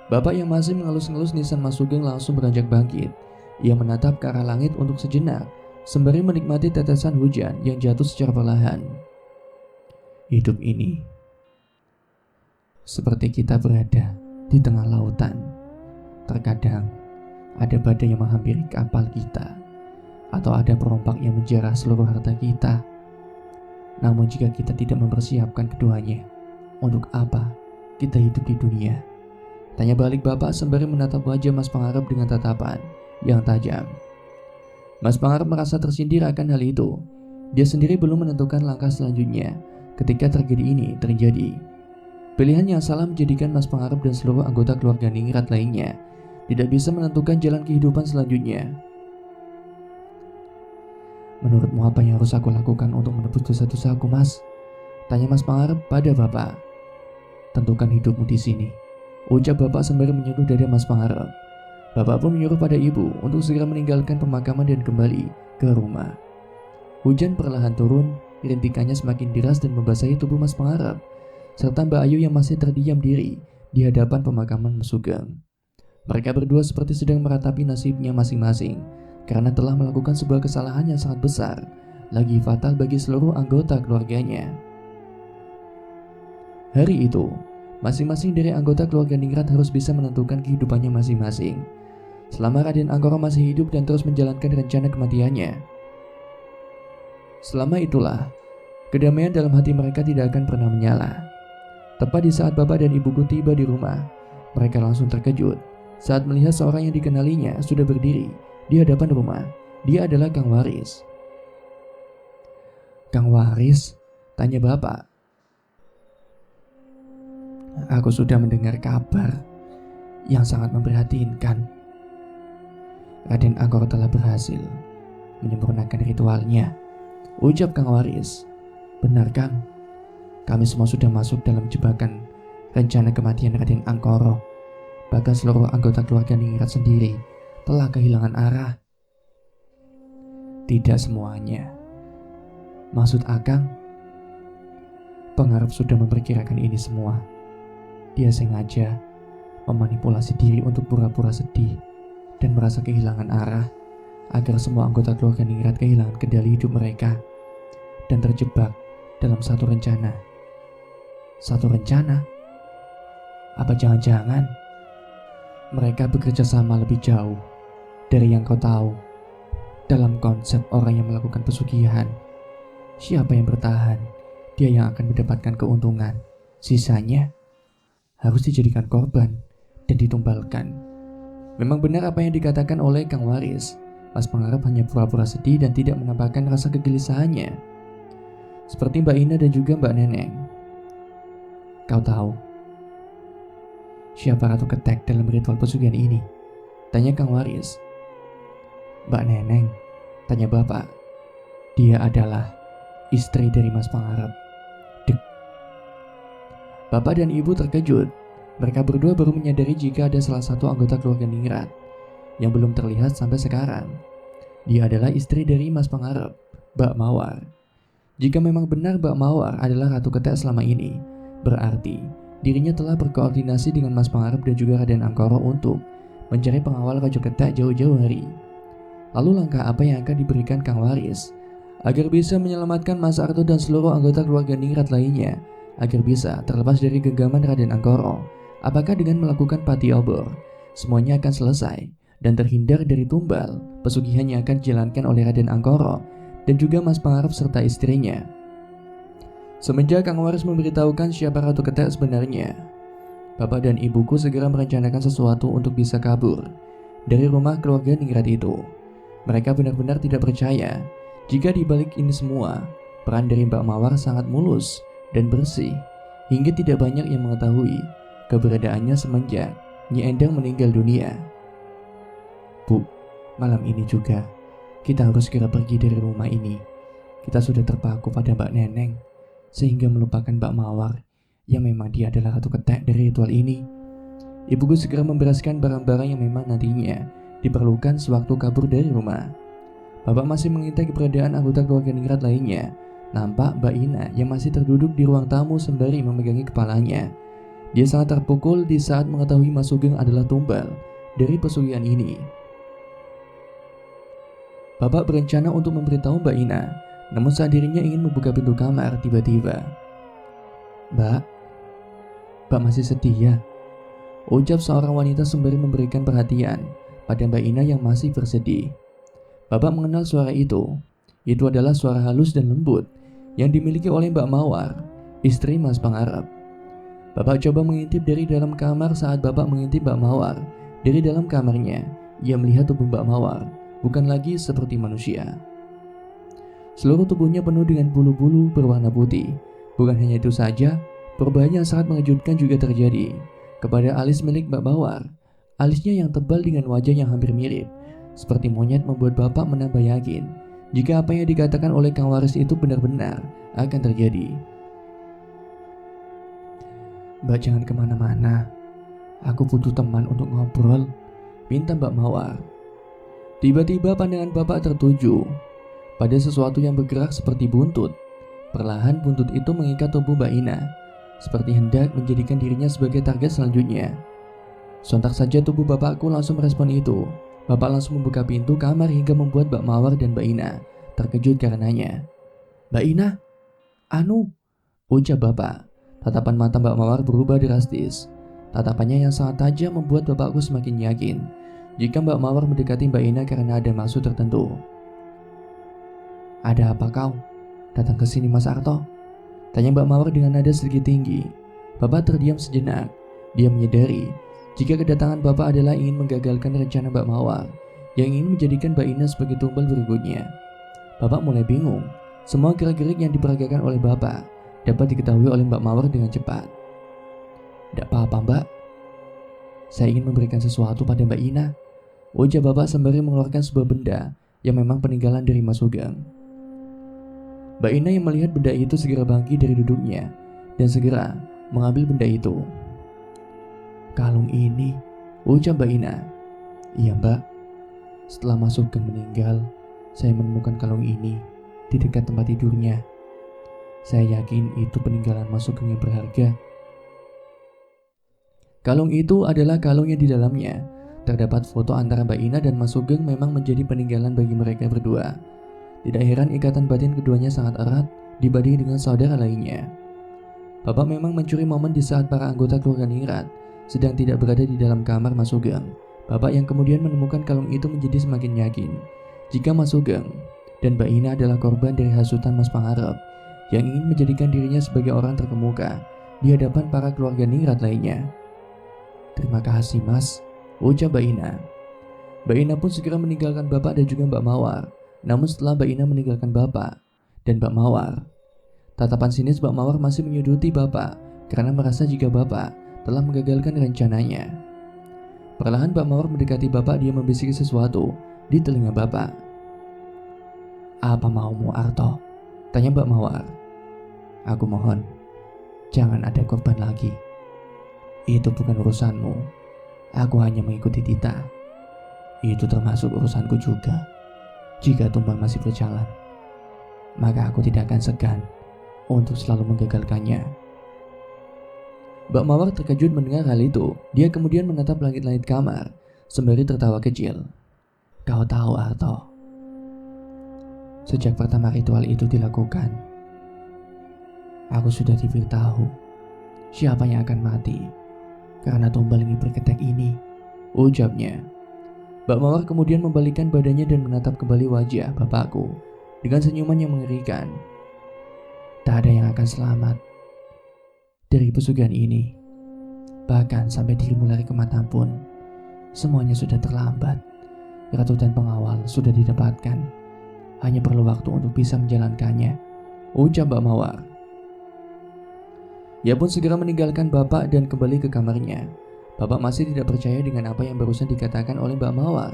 Bapak yang masih mengelus-ngelus nisan Mas Sugeng langsung beranjak bangkit. Ia menatap ke arah langit untuk sejenak, sembari menikmati tetesan hujan yang jatuh secara perlahan. "Hidup ini seperti kita berada di tengah lautan. Terkadang ada badai yang menghampiri kapal kita, atau ada perompak yang menjarah seluruh harta kita. Namun jika kita tidak mempersiapkan keduanya, untuk apa kita hidup di dunia?" tanya balik bapak sembari menatap wajah Mas Pangarep dengan tatapan yang tajam. Mas Pangarep merasa tersindir akan hal itu. Dia sendiri belum menentukan langkah selanjutnya ketika tragedi ini terjadi. Pilihan yang salah menjadikan Mas Pangarep dan seluruh anggota keluarga Ningrat lainnya tidak bisa menentukan jalan kehidupan selanjutnya. "Menurutmu apa yang harus aku lakukan untuk menebus dosa-dosaku, Mas?" tanya Mas Pangarep pada bapak. "Tentukan hidupmu di sini," ucap bapak sembari menyentuh dada Mas Pangarep. Bapak pun menyuruh pada ibu untuk segera meninggalkan pemakaman dan kembali ke rumah. Hujan perlahan turun, rintikannya semakin deras dan membasahi tubuh Mas Pangarep, serta Mbak Ayu yang masih terdiam diri di hadapan pemakaman Mas Sugeng. Mereka berdua seperti sedang meratapi nasibnya masing-masing, karena telah melakukan sebuah kesalahan yang sangat besar, lagi fatal bagi seluruh anggota keluarganya. Hari itu, masing-masing dari anggota keluarga Ningrat harus bisa menentukan kehidupannya masing-masing. Selama Raden Angkara masih hidup dan terus menjalankan rencana kematiannya, selama itulah kedamaian dalam hati mereka tidak akan pernah menyala. Tepat di saat bapak dan ibuku tiba di rumah, mereka langsung terkejut saat melihat seorang yang dikenalinya sudah berdiri di hadapan rumah. Dia adalah Kang Waris. "Kang Waris?" tanya bapak. "Aku sudah mendengar kabar yang sangat memprihatinkan. Raden Angkara telah berhasil menyempurnakan ritualnya," ucap Kang Waris. "Benar, Kang. Kami semua sudah masuk dalam jebakan rencana kematian Raden Angkara. Bahkan seluruh anggota keluarga Ningrat sendiri telah kehilangan arah." "Tidak semuanya. Maksud Akang, Pangarep sudah memperkirakan ini semua. Dia sengaja memanipulasi diri untuk pura-pura sedih dan merasa kehilangan arah, agar semua anggota keluarga Ningrat kehilangan kendali hidup mereka dan terjebak dalam satu rencana." "Satu rencana? Apa jangan-jangan mereka bekerja sama lebih jauh dari yang kau tahu? Dalam konsep orang yang melakukan pesugihan, siapa yang bertahan, dia yang akan mendapatkan keuntungan. Sisanya harus dijadikan korban dan ditumbalkan." Memang benar apa yang dikatakan oleh Kang Waris. Mas Pangarep hanya pura-pura sedih dan tidak menampakkan rasa kegelisahannya, seperti Mbak Ina dan juga Mbak Neneng. "Kau tahu siapa Ratu Ketek dalam ritual pesugihan ini?" tanya Kang Waris. "Mbak Neneng?" tanya bapak. "Dia adalah istri dari Mas Pangarep." Dek. Bapak dan ibu terkejut. Mereka berdua baru menyadari jika ada salah satu anggota keluarga Ningrat yang belum terlihat sampai sekarang. Dia adalah istri dari Mas Pangarep, Mbak Mawar. Jika memang benar Mbak Mawar adalah Ratu Ketek selama ini, berarti dirinya telah berkoordinasi dengan Mas Pangarep dan juga Raden Angkara untuk mencari pengawal Raja Ketek jauh-jauh hari. Lalu langkah apa yang akan diberikan Kang Waris agar bisa menyelamatkan Mas Arto dan seluruh anggota keluarga ningrat lainnya, agar bisa terlepas dari genggaman Raden Angkoro. Apakah dengan melakukan pati obor, semuanya akan selesai dan terhindar dari tumbal pesugihan yang akan dijalankan oleh Raden Angkoro dan juga Mas Pangarep serta istrinya? Semenjak Kang Waris memberitahukan siapa Ratu Ketek sebenarnya, bapak dan ibuku segera merencanakan sesuatu untuk bisa kabur dari rumah keluarga ningrat itu. Mereka benar-benar tidak percaya jika di balik ini semua, peran dari Mbak Mawar sangat mulus dan bersih, hingga tidak banyak yang mengetahui keberadaannya semenjak Nyi Endang meninggal dunia. Bu, malam ini juga kita harus segera pergi dari rumah ini. Kita sudah terpaku pada Mbak Neneng, sehingga melupakan Mbak Mawar yang memang dia adalah Ratu Ketek dari ritual ini. Ibuku segera membereskan barang-barang yang memang nantinya diperlukan sewaktu kabur dari rumah. Bapak masih mengintai keberadaan anggota keluarga ningrat lainnya. Nampak Mbak Ina yang masih terduduk di ruang tamu sembari memegangi kepalanya. Dia sangat terpukul di saat mengetahui Mas Sugeng adalah tumbal dari pesugihan ini. Bapak berencana untuk memberitahu Mbak Ina, namun saat dirinya ingin membuka pintu kamar, tiba-tiba, Mbak masih sedih ya?" ucap seorang wanita sembari memberikan perhatian pada Mbak Ina yang masih bersedih. Bapak mengenal suara itu. Itu adalah suara halus dan lembut yang dimiliki oleh Mbak Mawar, istri Mas Pangarep. Bapak coba mengintip dari dalam kamar. Saat Bapak mengintip Mbak Mawar dari dalam kamarnya, ia melihat tubuh Mbak Mawar bukan lagi seperti manusia. Seluruh tubuhnya penuh dengan bulu-bulu berwarna putih. Bukan hanya itu saja, perubahan yang sangat mengejutkan juga terjadi kepada alis milik Mbak Mawar. Alisnya yang tebal dengan wajah yang hampir mirip seperti monyet membuat Bapak menambah yakin jika apa yang dikatakan oleh Kang Waris itu benar-benar akan terjadi. "Mbak jangan kemana-mana, aku butuh teman untuk ngobrol," minta Mbak Mawar. Tiba-tiba pandangan Bapak tertuju pada sesuatu yang bergerak seperti buntut. Perlahan buntut itu mengikat tubuh Mbak Ina, seperti hendak menjadikan dirinya sebagai target selanjutnya. Sontak saja tubuh bapakku langsung merespon itu. Bapak langsung membuka pintu kamar hingga membuat Mbak Mawar dan Mbak Ina terkejut karenanya. "Mbak Ina, ucap Bapak. Tatapan mata Mbak Mawar berubah drastis. Tatapannya yang sangat tajam membuat bapakku semakin yakin jika Mbak Mawar mendekati Mbak Ina karena ada maksud tertentu. "Ada apa kau datang ke sini, Mas Arto?" tanya Mbak Mawar dengan nada sedikit tinggi. Bapak terdiam sejenak. Dia menyadari jika kedatangan Bapak adalah ingin menggagalkan rencana Mbak Mawar yang ingin menjadikan Mbak Ina sebagai tumbal berikutnya. Bapak mulai bingung. Semua gerak-gerik yang diperagakan oleh Bapak dapat diketahui oleh Mbak Mawar dengan cepat. "Tidak apa-apa, Mbak. Saya ingin memberikan sesuatu pada Mbak Ina," ucap Bapak sembari mengeluarkan sebuah benda yang memang peninggalan dari Mas Sugeng. Mbak Ina yang melihat benda itu segera bangkit dari duduknya dan segera mengambil benda itu. "Kalung ini," ucap Mbak Ina. "Iya, Mbak. Setelah Mas Sugeng meninggal, saya menemukan kalung ini di dekat tempat tidurnya. Saya yakin itu peninggalan Mas Sugeng yang berharga." Kalung itu adalah kalung yang di dalamnya terdapat foto antara Mbak Ina dan Mas Sugeng, memang menjadi peninggalan bagi mereka berdua. Tidak heran ikatan batin keduanya sangat erat dibanding dengan saudara lainnya. Bapak memang mencuri momen di saat para anggota keluarga ningrat sedang tidak berada di dalam kamar Mas Sugeng. Bapak yang kemudian menemukan kalung itu menjadi semakin yakin jika Mas Sugeng dan Mbak Ina adalah korban dari hasutan Mas Pangarep yang ingin menjadikan dirinya sebagai orang terkemuka di hadapan para keluarga ningrat lainnya. "Terima kasih, Mas," ucap Mbak Ina. Mbak Ina pun segera meninggalkan Bapak dan juga Mbak Mawar. Namun setelah Mbak Ina meninggalkan Bapak dan Mbak Mawar, tatapan sinis Mbak Mawar masih menyuduti Bapak karena merasa jika Bapak telah menggagalkan rencananya. Perlahan Mbak Mawar mendekati Bapak. Dia membisiki sesuatu di telinga Bapak. "Apa maumu, Arto?" tanya Mbak Mawar. "Aku mohon, jangan ada korban lagi. Itu bukan urusanmu. Aku hanya mengikuti titah. Itu termasuk urusanku juga. Jika tumbal masih berjalan, maka aku tidak akan segan untuk selalu menggagalkannya." Mbak Mawar terkejut mendengar hal itu. Dia kemudian menatap langit-langit kamar sembari tertawa kecil. "Kau tahu, Arto, Sejak pertama ritual itu dilakukan, aku sudah diberitahu siapa yang akan mati karena tumbal ngipir ketek ini, ucapnya. Mbak Mawar kemudian membalikkan badannya dan menatap kembali wajah bapakku dengan senyuman yang mengerikan. Tak ada yang akan selamat dari pesugihan ini. Bahkan sampai dirimu lari kemana pun, semuanya sudah terlambat. Ratu dan pengawal sudah didapatkan. Hanya perlu waktu untuk bisa menjalankannya, ucap Mbak Mawar. Ia pun segera meninggalkan bapak dan kembali ke kamarnya. Bapak masih tidak percaya dengan apa yang barusan dikatakan oleh Mbak Mawar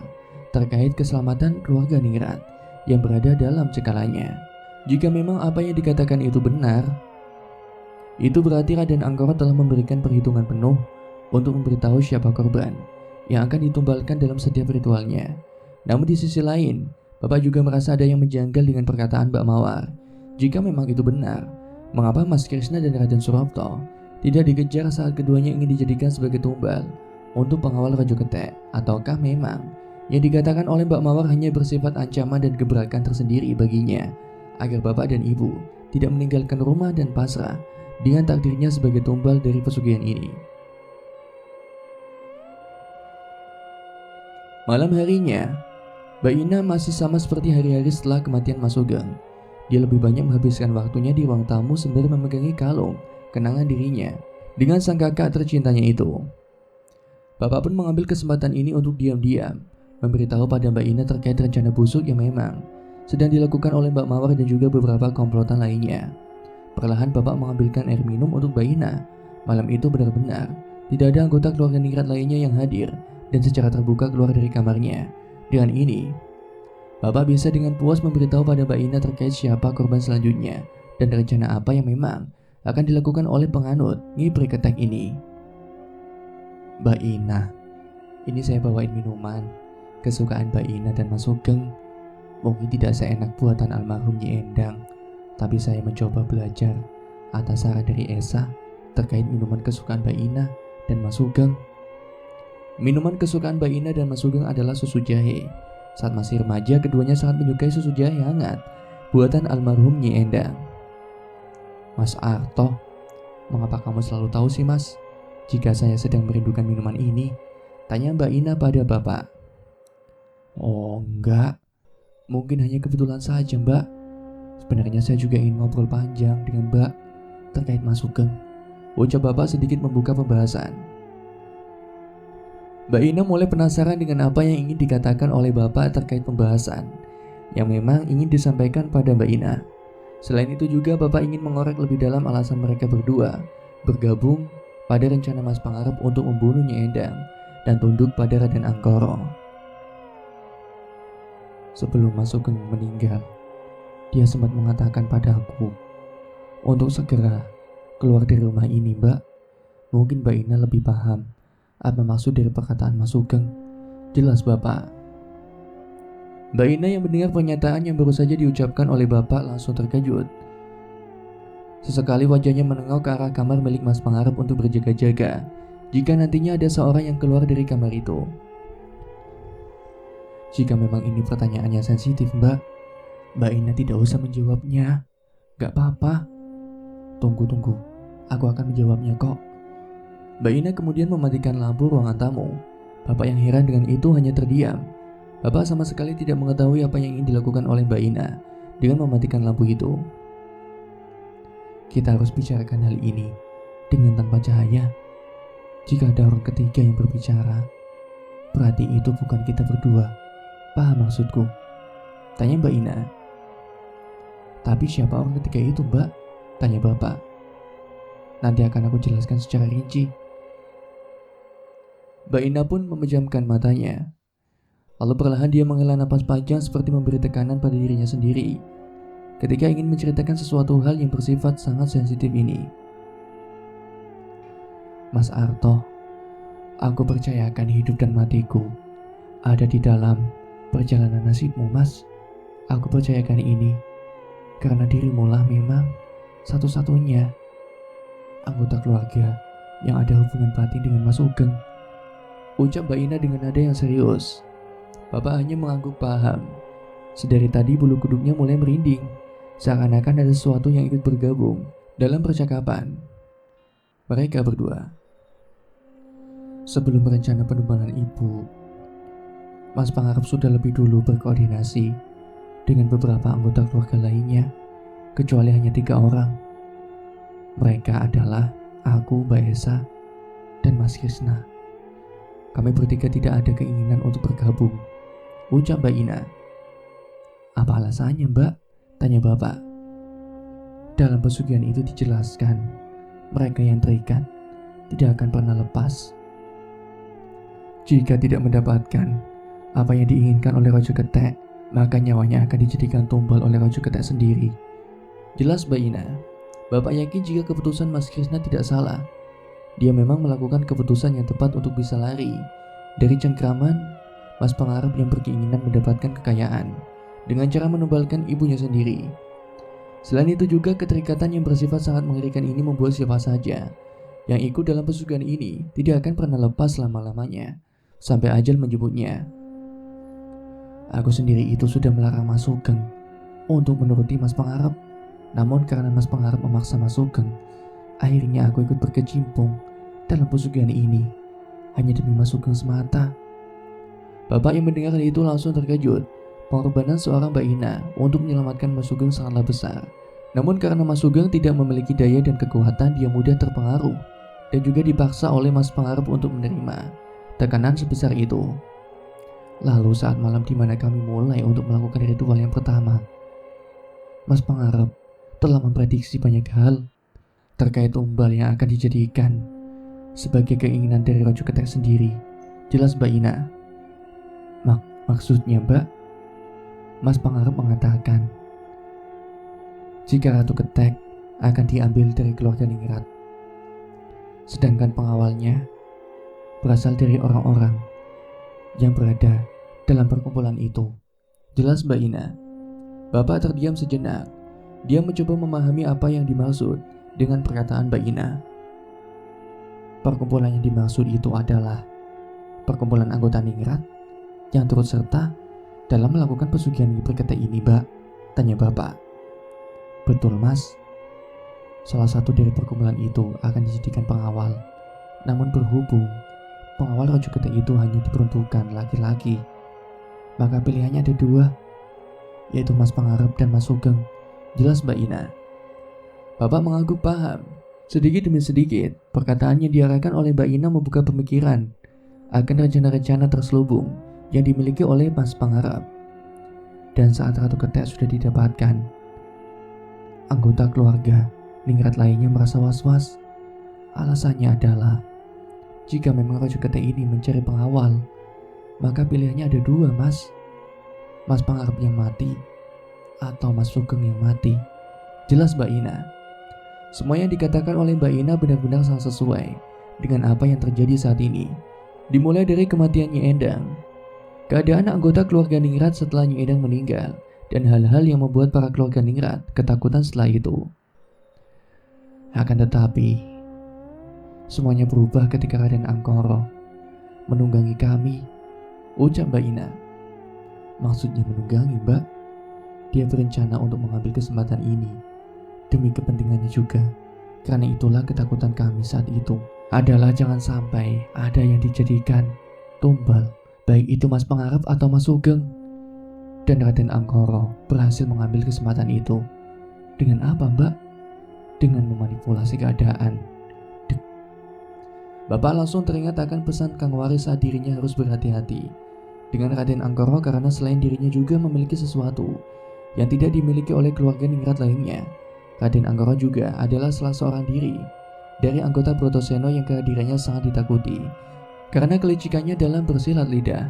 terkait keselamatan keluarga Ningrat yang berada dalam cekalanya. Jika memang apa yang dikatakan itu benar, itu berarti Raden Angkoro telah memberikan perhitungan penuh untuk memberitahu siapa korban yang akan ditumbalkan dalam setiap ritualnya. Namun di sisi lain, Bapak juga merasa ada yang menjanggal dengan perkataan Mbak Mawar. Jika memang itu benar, mengapa Mas Krishna dan Raden Surapto tidak dikejar saat keduanya ingin dijadikan sebagai tumbal untuk pengawal Raja Ketek? Ataukah memang yang dikatakan oleh Mbak Mawar hanya bersifat ancaman dan gebrakan tersendiri baginya, agar bapak dan ibu tidak meninggalkan rumah dan pasrah dengan takdirnya sebagai tumbal dari pesugihan ini? Malam harinya, Mbak Ina masih sama seperti hari-hari setelah kematian Mas Sugeng. Dia lebih banyak menghabiskan waktunya di ruang tamu sembari memegangi kalung kenangan dirinya dengan sang kakak tercintanya itu. Bapak pun mengambil kesempatan ini untuk diam-diam memberitahu pada Mbak Ina terkait rencana busuk yang memang sedang dilakukan oleh Mbak Mawar dan juga beberapa komplotan lainnya. Perlahan Bapak mengambilkan air minum untuk Mbak Ina. Malam itu benar-benar tidak ada anggota keluarga Ningrat lainnya yang hadir dan secara terbuka keluar dari kamarnya. Dengan ini, Bapak bisa dengan puas memberitahu pada Mbak Ina terkait siapa korban selanjutnya dan rencana apa yang memang akan dilakukan oleh penganut ngipri ketek ini. Mbak Ina, ini saya bawain minuman kesukaan Mbak Ina dan Mas Sugeng. Mungkin tidak seenak buatan almarhum Nyi Endang, tapi saya mencoba belajar atas saran dari Esa terkait minuman kesukaan Mbak Ina dan Mas Sugeng. Minuman kesukaan Mbak Ina dan Mas Sugeng adalah susu jahe. Saat masih remaja, keduanya sangat menyukai susu jahe hangat buatan almarhum Nyi Endang. Mas Arto, mengapa kamu selalu tahu sih Mas jika saya sedang merindukan minuman ini? Tanya Mbak Ina pada bapak. Oh enggak, mungkin hanya kebetulan saja Mbak. Sebenarnya saya juga ingin ngobrol panjang dengan Mbak terkait Mas Sugeng, ucap bapak sedikit membuka pembahasan. Mbak Ina mulai penasaran dengan apa yang ingin dikatakan oleh bapak terkait pembahasan yang memang ingin disampaikan pada Mbak Ina. Selain itu juga bapak ingin mengorek lebih dalam alasan mereka berdua bergabung pada rencana Mas Pangarep untuk membunuh Nyi Endang dan tunduk pada Raden Angkoro. Sebelum Mas Sugeng meninggal, dia sempat mengatakan padaku untuk segera keluar dari rumah ini, Mbak. Mungkin Mbak Ina lebih paham apa maksud dari perkataan Mas Sugeng. Jelas Bapak. Mbak Ina yang mendengar pernyataan yang baru saja diucapkan oleh bapak langsung terkejut. Sesekali wajahnya menengok ke arah kamar milik Mas Pangarep untuk berjaga-jaga jika nantinya ada seorang yang keluar dari kamar itu. Jika memang ini pertanyaannya sensitif, Mbak Ina tidak usah menjawabnya. Gak apa-apa. Tunggu, aku akan menjawabnya kok. Mbak Ina kemudian mematikan lampu ruangan tamu. Bapak yang heran dengan itu hanya terdiam. Bapak sama sekali tidak mengetahui apa yang ingin dilakukan oleh Mbak Ina dengan mematikan lampu itu. Kita harus bicarakan hal ini dengan tanpa cahaya. Jika ada orang ketiga yang berbicara, berarti itu bukan kita berdua. Paham maksudku? Tanya Mbak Ina. Tapi siapa orang ketiga itu, Mbak? Tanya Bapak. Nanti akan aku jelaskan secara rinci. Mbak Ina pun memejamkan matanya. Lalu perlahan dia menghela napas panjang seperti memberi tekanan pada dirinya sendiri ketika ingin menceritakan sesuatu hal yang bersifat sangat sensitif ini. Mas Arto, aku percayakan hidup dan matiku ada di dalam perjalanan nasibmu, Mas. Aku percayakan ini karena dirimu lah memang satu-satunya anggota keluarga yang ada hubungan batin dengan Mas Sugeng, ucap Mbak Ina dengan nada yang serius. Bapak hanya mengangguk paham Sedari tadi bulu kuduknya mulai merinding, seakan-akan ada sesuatu yang ikut bergabung dalam percakapan mereka berdua. Sebelum rencana penumbang ibu, Mas Pengharap sudah lebih dulu berkoordinasi dengan beberapa anggota keluarga lainnya, kecuali hanya 3 orang. Mereka adalah aku, Mbak Esa, dan Mas Krisna. Kami bertiga tidak ada keinginan untuk bergabung, ucap Mbak Ina. Apa alasannya, Mbak? Tanya Bapak. Dalam pesugihan itu dijelaskan, mereka yang terikat tidak akan pernah lepas. Jika tidak mendapatkan apa yang diinginkan oleh Raja Ketek, maka nyawanya akan dijadikan tumbal oleh Raja Ketek sendiri. Jelas Mbak Ina. Bapak yakin jika keputusan Mas Krisna tidak salah. Dia memang melakukan keputusan yang tepat untuk bisa lari dari cengkraman Mas Pengharap yang berkeinginan mendapatkan kekayaan dengan cara menumbalkan ibunya sendiri. Selain itu juga keterikatan yang bersifat sangat mengerikan ini membuat siapa saja yang ikut dalam pesugihan ini tidak akan pernah lepas selama-lamanya sampai ajal menjemputnya. Aku sendiri itu sudah melarang Mas Sugeng untuk menuruti Mas Pengharap. Namun karena Mas Pengharap memaksa Mas Sugeng, akhirnya aku ikut berkecimpung dalam pesugihan ini hanya demi Mas Sugeng semata. Bapak yang mendengar hal itu langsung terkejut. Pengorbanan seorang Mbak Ina untuk menyelamatkan Mas Sugeng sangatlah besar. Namun karena Mas Sugeng tidak memiliki daya dan kekuatan, dia mudah terpengaruh dan juga dipaksa oleh Mas Pengharap untuk menerima tekanan sebesar itu. Lalu saat malam di mana kami mulai untuk melakukan ritual yang pertama, Mas Pengharap telah memprediksi banyak hal terkait tumbal yang akan dijadikan sebagai keinginan dari Raja Ketek sendiri. Jelas Mbak Ina. Maksudnya Mbak? Mas Pengharap mengatakan jika Ratu Ketek akan diambil dari keluarga Ningrat, sedangkan pengawalnya berasal dari orang-orang yang berada dalam perkumpulan itu. Jelas Mbak Ina. Bapak terdiam sejenak. Dia mencoba memahami apa yang dimaksud dengan perkataan Mbak Ina. Perkumpulan yang dimaksud itu adalah perkumpulan anggota Ningrat yang turut serta dalam melakukan pesugihan Ketek ini, Mbak? Tanya Bapak. Betul, Mas. Salah satu dari perkumpulan itu akan dijadikan pengawal. Namun berhubung pengawal Raja Ketek itu hanya diperuntukkan laki-laki, maka pilihannya ada 2, yaitu Mas Pengharap dan Mas Sugeng. Jelas Mbak Ina. Bapak mengangguk paham. Sedikit demi sedikit, perkataannya diarahkan oleh Mbak Ina membuka pemikiran akan rencana-rencana terselubung yang dimiliki oleh Mas Pengharap. Dan saat Ratu Ketek sudah didapatkan, anggota keluarga Ningrat lainnya merasa was-was. Alasannya adalah jika memang Raja Ketek ini mencari pengawal, maka pilihannya ada 2, Mas. Mas Pengharap yang mati atau Mas Sugeng yang mati. Jelas Mbak Ina. Semua yang dikatakan oleh Mbak Ina benar-benar sangat sesuai dengan apa yang terjadi saat ini. Dimulai dari kematiannya Endang, keadaan anggota keluarga Ningrat setelah Nyi Endang meninggal, dan hal-hal yang membuat para keluarga Ningrat ketakutan setelah itu. Akan tetapi, semuanya berubah ketika Raden Angkoro menunggangi kami, ucap Mbak Ina. Maksudnya menunggangi, Mbak? Dia berencana untuk mengambil kesempatan ini demi kepentingannya juga. Karena itulah ketakutan kami saat itu adalah jangan sampai ada yang dijadikan tumbal, baik itu Mas Pengharap atau Mas Sugeng. Dan Raden Angkoro berhasil mengambil kesempatan itu. Dengan apa, Mbak? Dengan memanipulasi keadaan. Bapak langsung teringat akan pesan Kang Waris saat dirinya harus berhati-hati dengan Raden Angkoro karena selain dirinya juga memiliki sesuatu yang tidak dimiliki oleh keluarga Ningrat lainnya. Raden Angkoro juga adalah salah seorang diri dari anggota Brotoseno yang kehadirannya sangat ditakuti karena kelicikannya dalam bersilat lidah.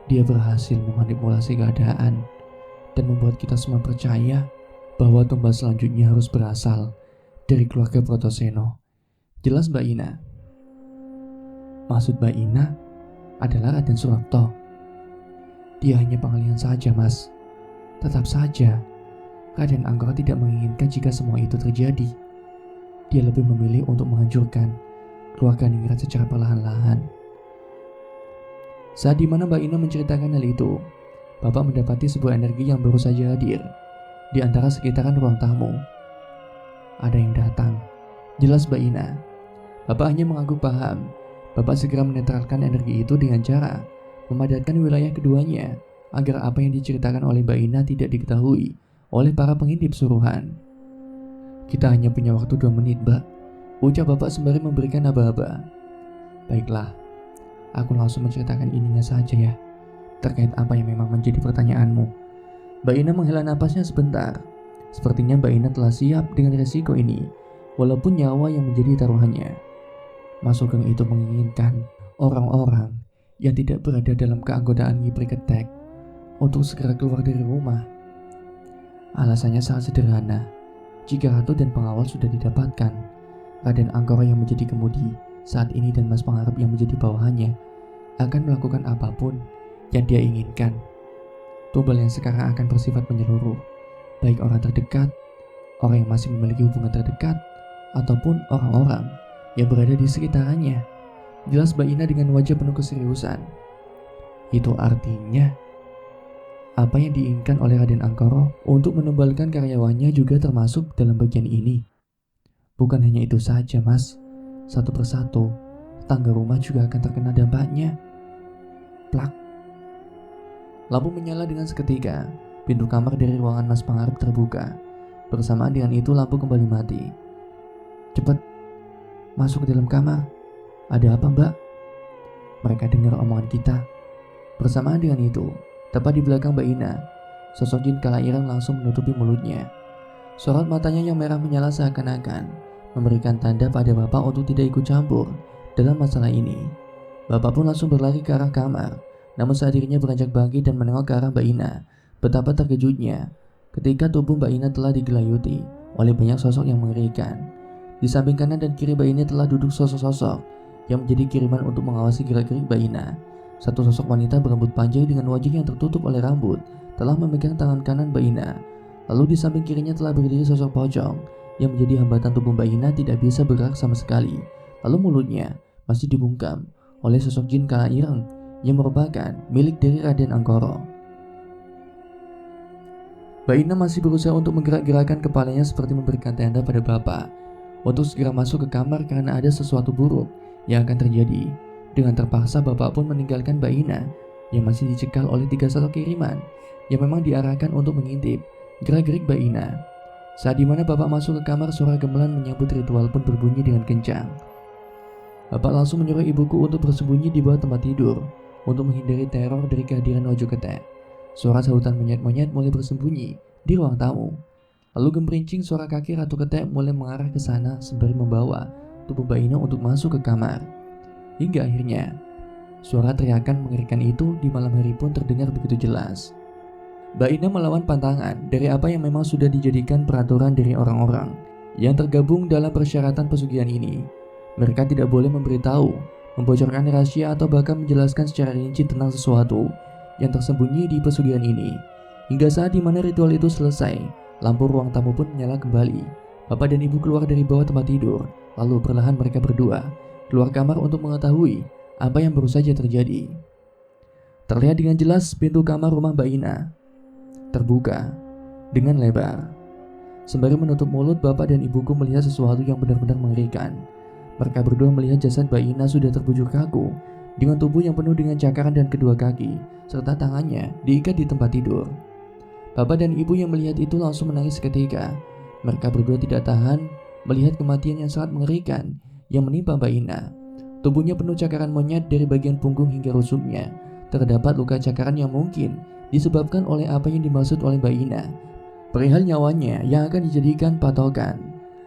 Dia berhasil memanipulasi keadaan dan membuat kita semua percaya bahwa tumbal selanjutnya harus berasal dari keluarga Brotoseno. Jelas Mbak Ina. Maksud Mbak Ina adalah Raden Surapto. Dia hanya pengalihan saja, Mas. Tetap saja Raden Angkoro tidak menginginkan jika semua itu terjadi. Dia lebih memilih untuk menghancurkan keluarga Ningrat secara perlahan-lahan. Saat dimana Mbak Ina menceritakan hal itu, Bapak mendapati sebuah energi yang baru saja hadir di antara sekitaran ruang tamu. Ada yang datang, jelas Mbak Ina. Bapak hanya mengangguk paham. Bapak segera menetralkan energi itu dengan cara memadatkan wilayah keduanya agar apa yang diceritakan oleh Mbak Ina tidak diketahui oleh para pengintip suruhan. Kita hanya punya waktu 2 menit, Mbak, ucap Bapak sembari memberikan aba-aba. Baiklah, aku langsung menceritakan ininya saja ya, terkait apa yang memang menjadi pertanyaanmu. Mbak Ina menghela napasnya sebentar. Sepertinya Mbak Ina telah siap dengan resiko ini, walaupun nyawa yang menjadi taruhannya. Mas Sugeng itu menginginkan orang-orang yang tidak berada dalam keanggotaan Nyi Ketek untuk segera keluar dari rumah. Alasannya sangat sederhana. Jika ratu dan pengawal sudah didapatkan, Raden Angkara yang menjadi kemudi saat ini dan Mas Pengharap yang menjadi bawahannya akan melakukan apapun yang dia inginkan. Tumbal yang sekarang akan bersifat menyeluruh, baik orang terdekat, orang yang masih memiliki hubungan terdekat, ataupun orang-orang yang berada di sekitarnya. Jelas Mbak Ina dengan wajah penuh keseriusan. Itu artinya apa yang diinginkan oleh Raden Angkara untuk menumbalkan karyawannya juga termasuk dalam bagian ini. Bukan hanya itu saja, Mas. Satu persatu, tangga rumah juga akan terkena dampaknya. Plak. Lampu menyala dengan seketika. Pintu kamar dari ruangan Mas Pengharap terbuka. Bersamaan dengan itu lampu kembali mati. Cepat, masuk ke dalam kamar. Ada apa, Mbak? Mereka dengar omongan kita. Bersamaan dengan itu, tepat di belakang Mbak Ina, sosok jin Kalairan langsung menutupi mulutnya. Sorot matanya yang merah menyala seakan-akan memberikan tanda pada Bapak untuk tidak ikut campur dalam masalah ini. Bapak pun langsung berlari ke arah kamar, namun saat dirinya beranjak bangkit dan menengok ke arah Mbak Ina, betapa terkejutnya ketika tubuh Mbak Ina telah digelayuti oleh banyak sosok yang mengerikan. Di samping kanan dan kiri Mbak Ina telah duduk sosok-sosok yang menjadi kiriman untuk mengawasi gerak-gerik Mbak Ina. Satu sosok wanita berambut panjang dengan wajah yang tertutup oleh rambut telah memegang tangan kanan Mbak Ina. Lalu di samping kirinya telah berdiri sosok pocong yang menjadi hambatan tubuh Mbak Ina tidak bisa bergerak sama sekali. Lalu mulutnya masih dibungkam oleh sosok jin Kalairan yang merupakan milik dari Raden Angkara. Mbak Ina masih berusaha untuk menggerak-gerakkan kepalanya seperti memberikan tanda pada Bapak untuk segera masuk ke kamar karena ada sesuatu buruk yang akan terjadi. Dengan terpaksa Bapak pun meninggalkan Mbak Ina yang masih dicekal oleh 3 sosok kiriman yang memang diarahkan untuk mengintip gerak-gerik Mbak Ina. Saat dimana Bapak masuk ke kamar, suara gamelan menyambut ritual pun berbunyi dengan kencang. Bapak langsung menyuruh ibuku untuk bersembunyi di bawah tempat tidur untuk menghindari teror dari kehadiran Ojo Ketek. Suara sahutan monyet-monyet mulai bersembunyi di ruang tamu. Lalu gemerincing suara kaki Ratu Ketek mulai mengarah ke sana sembari membawa tubuh Mbak Ina untuk masuk ke kamar. Hingga akhirnya, suara teriakan mengerikan itu di malam hari pun terdengar begitu jelas. Mbak Ina melawan pantangan dari apa yang memang sudah dijadikan peraturan dari orang-orang yang tergabung dalam persyaratan pesugihan ini. Mereka tidak boleh memberitahu, membocorkan rahasia atau bahkan menjelaskan secara rinci tentang sesuatu yang tersembunyi di pesugihan ini. Hingga saat dimana ritual itu selesai, lampu ruang tamu pun menyala kembali. Bapak dan Ibu keluar dari bawah tempat tidur, lalu perlahan mereka berdua keluar kamar untuk mengetahui apa yang baru saja terjadi. Terlihat dengan jelas pintu kamar rumah Mbak Ina terbuka dengan lebar. Sembari menutup mulut, Bapak dan Ibuku melihat sesuatu yang benar-benar mengerikan. Mereka berdua melihat jasad Mbak Ina sudah terbujur kaku dengan tubuh yang penuh dengan cakaran dan kedua kaki, serta tangannya diikat di tempat tidur. Bapak dan Ibu yang melihat itu langsung menangis seketika. Mereka berdua tidak tahan melihat kematian yang sangat mengerikan yang menimpa Mbak Ina. Tubuhnya penuh cakaran monyet dari bagian punggung hingga rusuknya. Terdapat luka cakaran yang mungkin disebabkan oleh apa yang dimaksud oleh Mbak Ina, perihal nyawanya yang akan dijadikan patokan.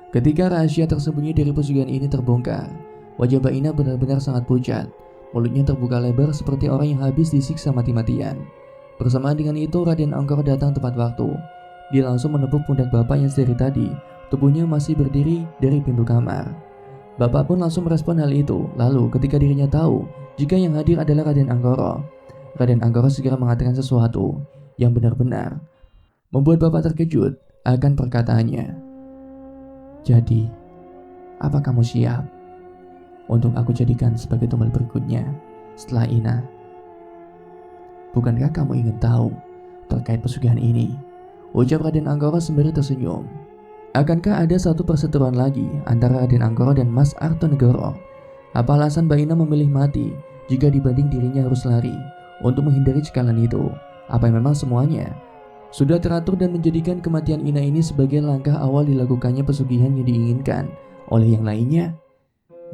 Ketika rahasia tersembunyi dari pesugihan ini terbongkar, wajah Mbak Ina benar-benar sangat pucat. Mulutnya terbuka lebar seperti orang yang habis disiksa mati-matian. Bersamaan dengan itu, Raden Angkara datang tepat waktu. Dia langsung menepuk pundak Bapak yang dari tadi tubuhnya masih berdiri dari pintu kamar. Bapak pun langsung merespon hal itu. Lalu ketika dirinya tahu jika yang hadir adalah Raden Angkara, Raden Angkara segera mengatakan sesuatu yang benar-benar membuat Bapak terkejut akan perkataannya. Jadi, apa kamu siap untuk aku jadikan sebagai tumbal berikutnya setelah Ina? Bukankah kamu ingin tahu terkait pesugihan ini? Ucap Raden Anggoro sembari tersenyum. Akankah ada satu perseteruan lagi antara Raden Anggoro dan Mas Artonegoro? Apa alasan Mbak Ina memilih mati jika dibanding dirinya harus lari untuk menghindari cekalan itu? Apa memang semuanya sudah teratur dan menjadikan kematian Ina ini sebagai langkah awal dilakukannya pesugihan yang diinginkan oleh yang lainnya?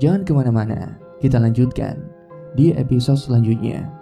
Jangan kemana-mana, kita lanjutkan di episode selanjutnya.